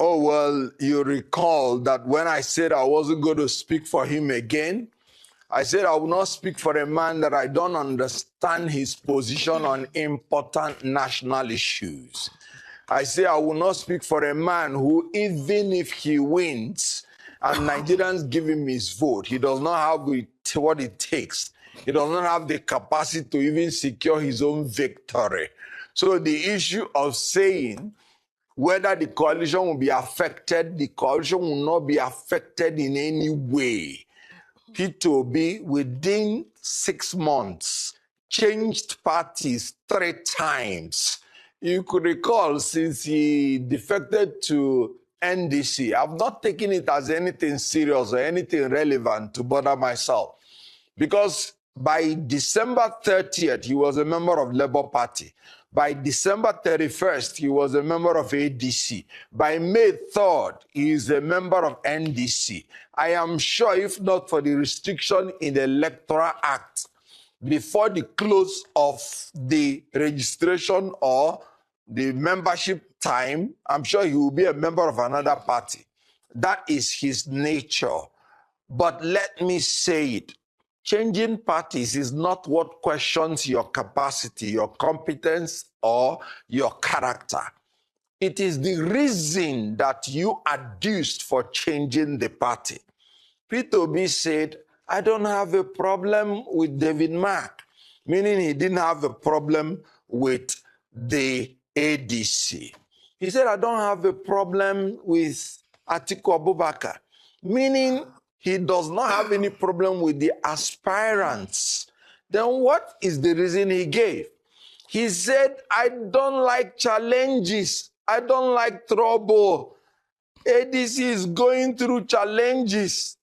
Oh, well, you recall that when I said I wasn't going to speak for him again, I said I will not speak for a man that I don't understand his position on important national issues. I say I will not speak for a man who, even if he wins and Nigerians give him his vote, he does not have what it takes. He does not have the capacity to even secure his own victory. So the issue of saying whether the coalition will be affected, the coalition will not be affected in any way. Peter Obi, within 6 months, changed parties 3 times. You could recall, since he defected to NDC, I've not taken it as anything serious or anything relevant to bother myself. Because by December 30th, he was a member of Labour Party. By December 31st, he was a member of ADC. By May 3rd, he is a member of NDC. I am sure if not for the restriction in the Electoral Act, before the close of the registration or the membership time, I'm sure he will be a member of another party. That is his nature. But let me say it. Changing parties is not what questions your capacity, your competence, or your character. It is the reason that you adduced for changing the party. Peter Obi said, I don't have a problem with David Mark, meaning he didn't have a problem with the ADC. He said, I don't have a problem with Atiku Abubakar, meaning he does not have any problem with the aspirants. Then what is the reason he gave? He said, I don't like challenges. I don't like trouble. ADC is going through challenges,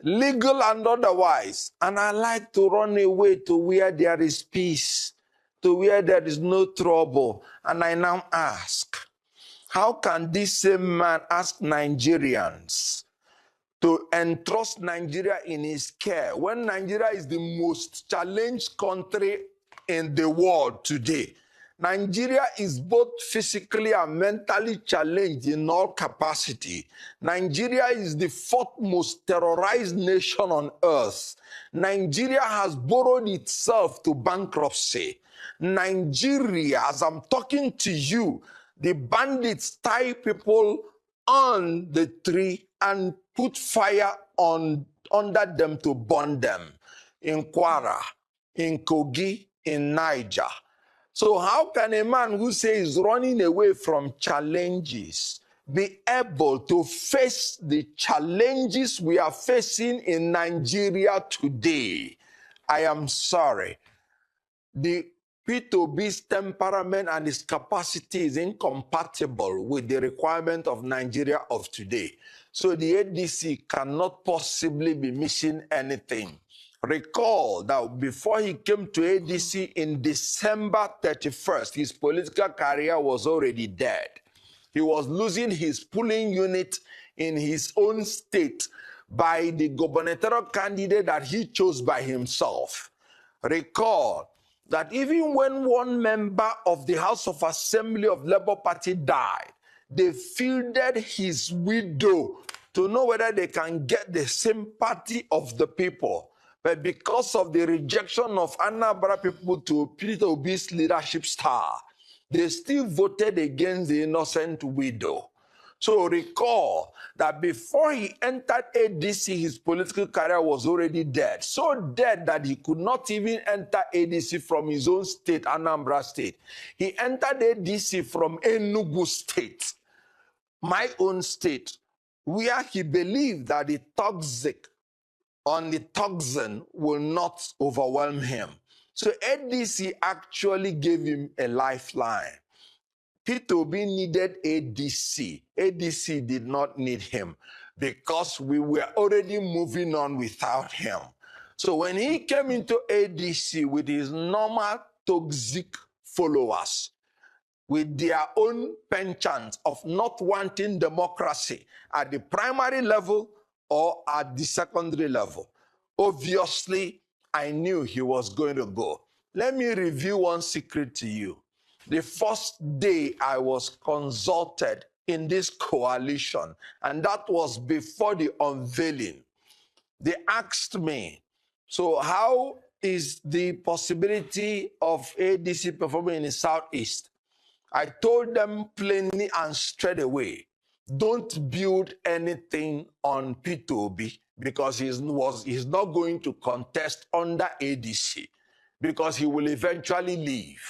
legal and otherwise. And I like to run away to where there is peace, to where there is no trouble. And I now ask, how can this same man ask Nigerians to entrust Nigeria in his care when Nigeria is the most challenged country in the world today? Nigeria is both physically and mentally challenged in all capacity. Nigeria is the 4th most terrorized nation on earth. Nigeria has borrowed itself to bankruptcy. Nigeria, as I'm talking to you, the bandits tie people on the tree and put fire under them to burn them in Kwara, in Kogi, in Niger. So how can a man who says running away from challenges be able to face the challenges we are facing in Nigeria today? I am sorry. The Peter Obi's temperament and his capacity is incompatible with the requirement of Nigeria of today. So the ADC cannot possibly be missing anything. Recall that before he came to ADC in December 31st, his political career was already dead. He was losing his polling unit in his own state by the gubernatorial candidate that he chose by himself. Recall that even when one member of the House of Assembly of Labour Party died, they fielded his widow to know whether they can get the sympathy of the people. But because of the rejection of Anambra people to Peter Obi's leadership star, they still voted against the innocent widow. So recall that before he entered ADC, his political career was already dead. So dead that he could not even enter ADC from his own state, Anambra State. He entered ADC from Enugu State, my own state, where he believed that the toxic on the toxin will not overwhelm him. So ADC actually gave him a lifeline. Peter Obi needed ADC. ADC did not need him because we were already moving on without him. So when he came into ADC with his normal toxic followers, with their own penchant of not wanting democracy at the primary level or at the secondary level, obviously, I knew he was going to go. Let me reveal one secret to you. The first day I was consulted in this coalition. And that was before the unveiling. They asked me, so how is the possibility of ADC performing in the Southeast? I told them plainly and straight away, don't build anything on Peter Obi because he's not going to contest under ADC because he will eventually leave.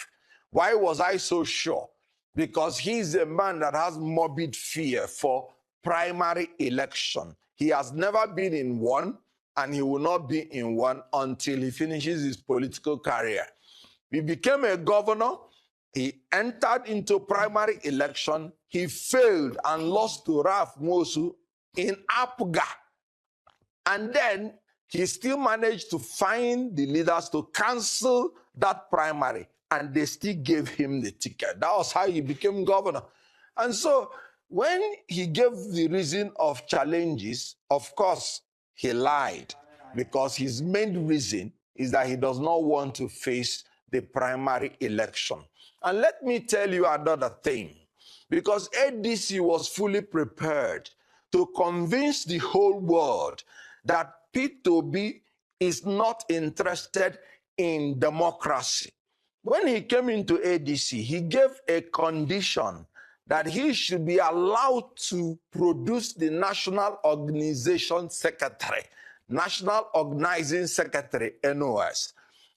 Why was I so sure? Because he's a man that has morbid fear for primary election. He has never been in one, and he will not be in one until he finishes his political career. He became a governor. He entered into primary election. He failed and lost to Raf Mosu in Apga. And then he still managed to find the leaders to cancel that primary, and they still gave him the ticket. That was how he became governor. And so when he gave the reason of challenges, of course, he lied, because his main reason is that he does not want to face the primary election. And let me tell you another thing, because ADC was fully prepared to convince the whole world that Peter Obi is not interested in democracy. When he came into ADC, he gave a condition that he should be allowed to produce the National Organization Secretary, National Organizing Secretary, NOS.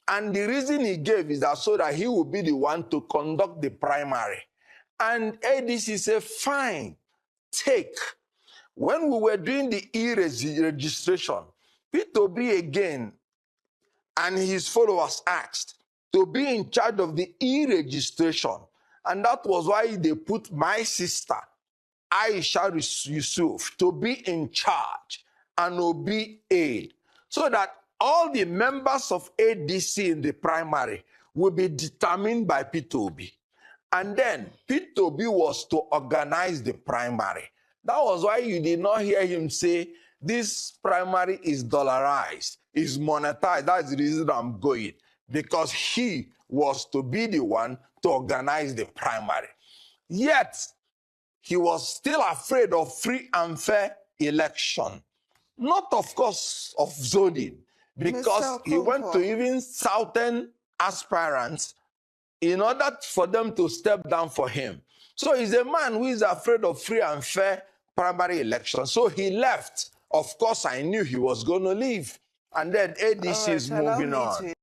And the reason he gave is that so that he will be the one to conduct the primary. And ADC said, fine, take. When we were doing the e-registration, Peter Obi again and his followers asked to be in charge of the e-registration. And that was why they put my sister, Aisha Yusuf, to be in charge and Obi aid, so that all the members of ADC in the primary will be determined by Peter Obi. And then Peter Obi was to organize the primary. That was why you did not hear him say, this primary is dollarized, is monetized. That's the reason I'm going. Because he was to be the one to organize the primary. Yet, he was still afraid of free and fair election. Not, of course, of zoning, because he went to even southern aspirants in order for them to step down for him. So he's a man who is afraid of free and fair primary election. So he left. Of course, I knew he was going to leave. And then ADC is moving on.